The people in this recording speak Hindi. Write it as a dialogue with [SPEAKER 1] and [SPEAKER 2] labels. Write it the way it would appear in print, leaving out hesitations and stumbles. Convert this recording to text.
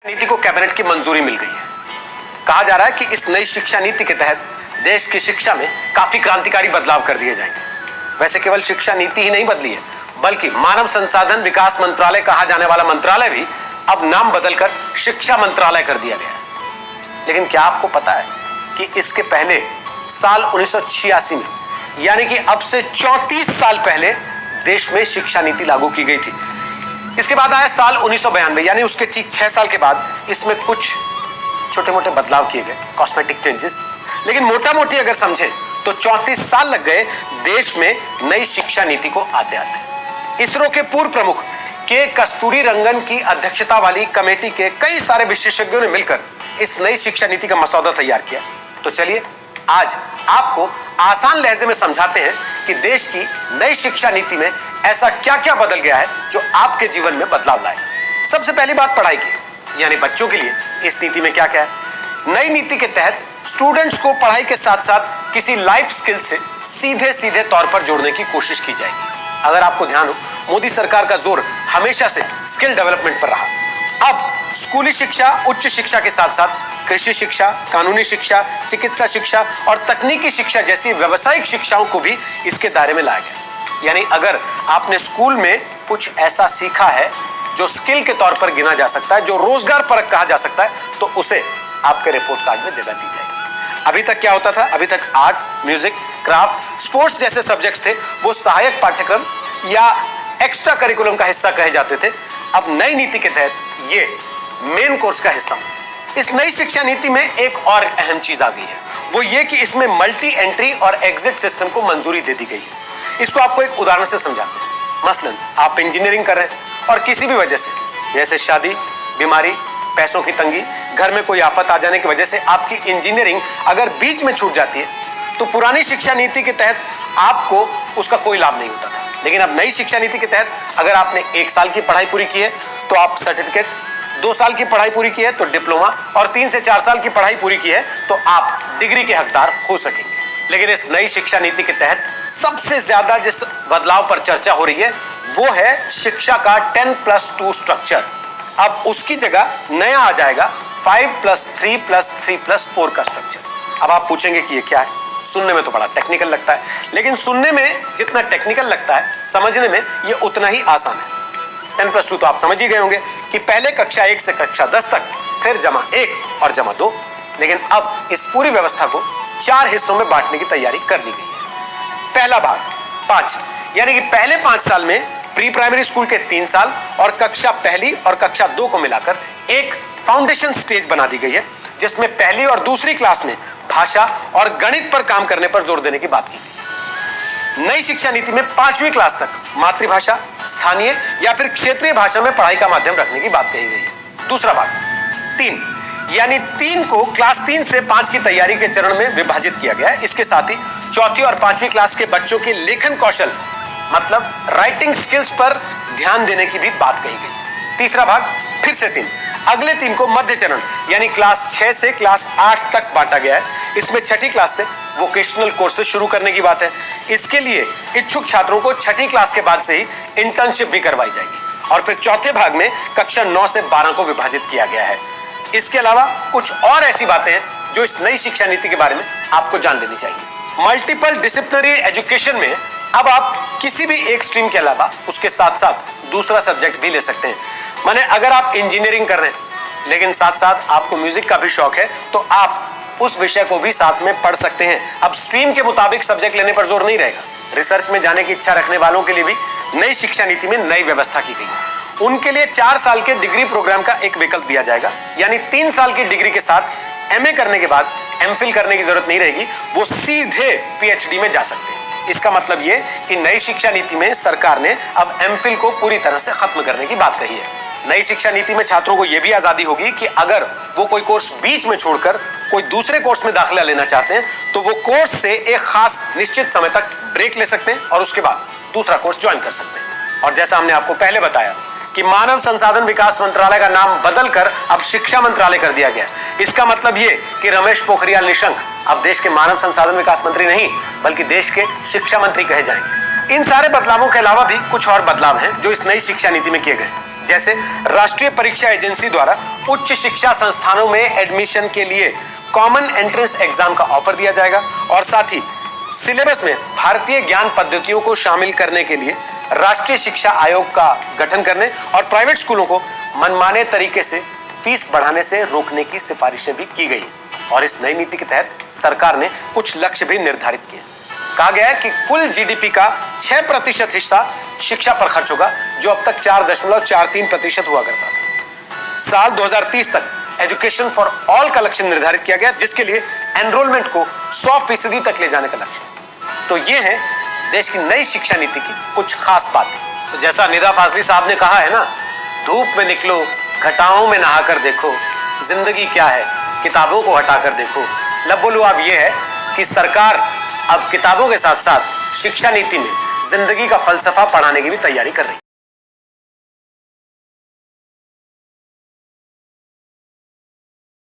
[SPEAKER 1] नीति को कैबिनेट की मंजूरी मिल गई है। कहा जा रहा है कि इस नई शिक्षा नीति के तहत देश की शिक्षा में काफी क्रांतिकारी बदलाव कर दिए जाएंगे। वैसे केवल शिक्षा नीति ही नहीं बदली है, बल्कि मानव संसाधन विकास मंत्रालय कहा जाने वाला मंत्रालय भी अब नाम बदलकर शिक्षा मंत्रालय कर दिया गया है। लेकिन क्या आपको पता है कि इसके पहले साल 1986 में, यानी कि अब से 34 साल पहले देश में शिक्षा नीति लागू की गई थी। इसके बाद आया साल 1992, यानी उसके ठीक 6 साल के बाद इसमें कुछ छोटे मोटे बदलाव किए गए, कॉस्मेटिक चेंजेस। लेकिन मोटा मोटी अगर समझें तो 34 साल लग गए देश में नई शिक्षा नीति को आते आते। इसरो के पूर्व प्रमुख के कस्तूरी रंगन की अध्यक्षता वाली कमेटी के कई सारे विशेषज्ञों ने मिलकर इस नई शिक्षा नीति का मसौदा तैयार किया। तो चलिए आज आपको आसान लहजे में समझाते हैं कि देश की नई शिक्षा नीति में ऐसा क्या क्या बदल गया है जो आपके जीवन में बदलाव लाएगा। सबसे पहली बात पढ़ाई की, यानी बच्चों के लिए इस नीति में क्या क्या है। नई नीति के तहत स्टूडेंट्स को पढ़ाई के साथ साथ किसी लाइफ स्किल से सीधे सीधे तौर पर जोड़ने की कोशिश की जाएगी। अगर आपको ध्यान हो, मोदी सरकार का जोर हमेशा से स्किल डेवलपमेंट पर रहा। अब स्कूली शिक्षा, उच्च शिक्षा के साथ साथ कृषि शिक्षा, कानूनी शिक्षा, चिकित्सा शिक्षा और तकनीकी शिक्षा जैसी व्यावसायिक शिक्षाओं को भी इसके दायरे में लाया गया। यानी अगर आपने स्कूल में कुछ ऐसा सीखा है जो स्किल के तौर पर गिना जा सकता है, जो रोजगार परक कहा जा सकता है, तो उसे आपके रिपोर्ट कार्ड में जगह दी जाएगी। अभी तक क्या होता था? अभी तक आर्ट, म्यूजिक, क्राफ्ट, स्पोर्ट्स जैसे सब्जेक्ट्स थे, वो सहायक पाठ्यक्रम या एक्स्ट्रा करिकुलम का हिस्सा कहे जाते थे। अब नई नीति के तहत ये मेन कोर्स का हिस्सा। इस नई शिक्षा नीति में एक और अहम चीज आ गई है, वो ये कि इसमें मल्टी एंट्री और एग्जिट सिस्टम को मंजूरी दे दी गई है। इसको आपको एक उदाहरण से समझाते हैं। मसलन आप इंजीनियरिंग कर रहे हैं और किसी भी वजह से, जैसे शादी, बीमारी, पैसों की तंगी, घर में कोई आफत आ जाने की वजह से आपकी इंजीनियरिंग अगर बीच में छूट जाती है, तो पुरानी शिक्षा नीति के तहत आपको उसका कोई लाभ नहीं होता था। लेकिन अब नई शिक्षा नीति के तहत अगर आपने 1 साल की पढ़ाई पूरी की है तो आप सर्टिफिकेट, 2 साल की पढ़ाई पूरी की है तो डिप्लोमा, और 3 से 4 साल की पढ़ाई पूरी की है तो आप डिग्री के हकदार हो सकेंगे। लेकिन इस नई शिक्षा नीति के तहत सबसे ज्यादा जिस बदलाव पर चर्चा हो रही है वो है शिक्षा का 10+2 स्ट्रक्चर। अब उसकी जगह नया आ जाएगा 5+3+3+4 का स्ट्रक्चर। अब आप पूछेंगे कि ये क्या है? सुनने में तो बड़ा टेक्निकल लगता है, लेकिन सुनने में जितना टेक्निकल लगता है, समझने में ये उतना ही आसान है। 10+2 तो आप समझ ही गए होंगे कि पहले कक्षा 1 से कक्षा 10 तक, फिर जमा 1 और जमा 2। लेकिन अब इस पूरी व्यवस्था को 4 हिस्सों में बांटने की तैयारी कर ली गई है। पहला भाग 5, यानी कि पहले 5 साल में प्री प्राइमरी स्कूल के 3 साल और कक्षा 1 और कक्षा 2 को मिलाकर एक फाउंडेशन स्टेज बना दी गई है, जिसमें पहली और दूसरी क्लास में भाषा और गणित पर काम करने पर जोर देने की बात की। नई शिक्षा नीति में 5वीं क्लास तक मातृभाषा, स्थानीय या फिर क्षेत्रीय भाषा में पढ़ाई का माध्यम रखने की बात कही गई है। दूसरा भाग 3, यानी 3 को क्लास 3 से 5 की तैयारी के चरण में विभाजित किया गया है। इसके साथ ही 4वीं और 5वीं क्लास के बच्चों के लेखन कौशल, मतलब राइटिंग स्किल्स पर ध्यान देने की भी बात कही गई। तीसरा भाग फिर से 3, अगले 3 को मध्य चरण यानी क्लास 6 से क्लास 8 तक बांटा गया है। इसमें 6ठी क्लास से वोकेशनल कोर्सेज शुरू करने की बात है। इसके लिए इच्छुक छात्रों को 6ठी क्लास के बाद से ही इंटर्नशिप भी करवाई जाएगी। और फिर चौथे भाग में कक्षा 9 से 12 को विभाजित किया गया है। इसके अलावा कुछ और ऐसी बातें हैं जो इस नई शिक्षा नीति के बारे में आपको जान लेनी चाहिए। मल्टीपल डिसिप्लिनरी एजुकेशन में अब आप किसी भी एक स्ट्रीम के अलावा उसके साथ साथ दूसरा सब्जेक्ट भी ले सकते हैं। माने अगर आप इंजीनियरिंग कर रहे हैं लेकिन साथ साथ आपको म्यूजिक का भी शौक है, तो आप उस विषय को भी साथ में पढ़ सकते हैं। अब स्ट्रीम के मुताबिक सब्जेक्ट लेने पर जोर नहीं रहेगा। रिसर्च में जाने की इच्छा रखने वालों के लिए भी नई शिक्षा नीति में नई व्यवस्था की गई है। उनके लिए 4 साल के डिग्री प्रोग्राम का एक विकल्प दिया जाएगा, यानी 3 साल की डिग्री के साथ एमए करने के बाद एमफिल करने की जरूरत नहीं रहेगी, वो सीधे पीएचडी में जा सकते हैं। इसका मतलब ये कि नई शिक्षा नीति में सरकार ने अब एमफिल को पूरी तरह से खत्म करने की बात कही है। नई शिक्षा नीति में छात्रों को यह भी आजादी होगी कि अगर वो कोई कोर्स बीच में छोड़कर कोई दूसरे कोर्स में दाखिला लेना चाहते हैं तो वो कोर्स से एक खास निश्चित समय तक ब्रेक ले सकते हैं और उसके बाद दूसरा कोर्स ज्वाइन कर सकते हैं। और जैसा हमने आपको पहले बताया कि मानव संसाधन विकास मंत्रालय का नाम बदलकर अब शिक्षा मंत्रालय कर दिया गया। इसका मतलब ये कि रमेश पोखरियाल निशंक अब देश के मानव संसाधन विकास मंत्री नहीं, बल्कि देश के शिक्षा मंत्री कहे जाएंगे। इन सारे बदलावों के अलावा भी कुछ और बदलाव हैं जो इस नई शिक्षा नीति में किए गए। जैसे राष्ट्रीय परीक्षा एजेंसी द्वारा उच्च शिक्षा संस्थानों में एडमिशन के लिए कॉमन एंट्रेंस एग्जाम का ऑफर दिया जाएगा और साथ ही सिलेबस में भारतीय ज्ञान पद्धतियों को शामिल करने के लिए राष्ट्रीय शिक्षा आयोग का गठन करने और प्राइवेट स्कूलों को मनमाने तरीके से फीस बढ़ाने से रोकने की सिफारिशें भी की गई और इस नई नीति के तहत सरकार ने कुछ लक्ष्य भी निर्धारित किए। कहा गया है कि कुल जीडीपी का 6% हिस्सा शिक्षा पर खर्च होगा, जो अब तक 4.43% हुआ करता था। साल 2030 तक एजुकेशन फॉर ऑल का लक्ष्य निर्धारित किया गया, जिसके लिए एनरोलमेंट को 100% तक ले जाने का लक्ष्य है। तो ये है देश की नई शिक्षा नीति की कुछ खास बातें। तो जैसा निदा फाजली साहब ने कहा है ना, धूप में निकलो, घटाओं में नहाकर देखो, जिंदगी क्या है किताबों को हटाकर देखो। लब बोलू अब ये है कि सरकार अब किताबों के साथ साथ शिक्षा नीति में जिंदगी का फलसफा पढ़ाने की भी तैयारी कर रही है।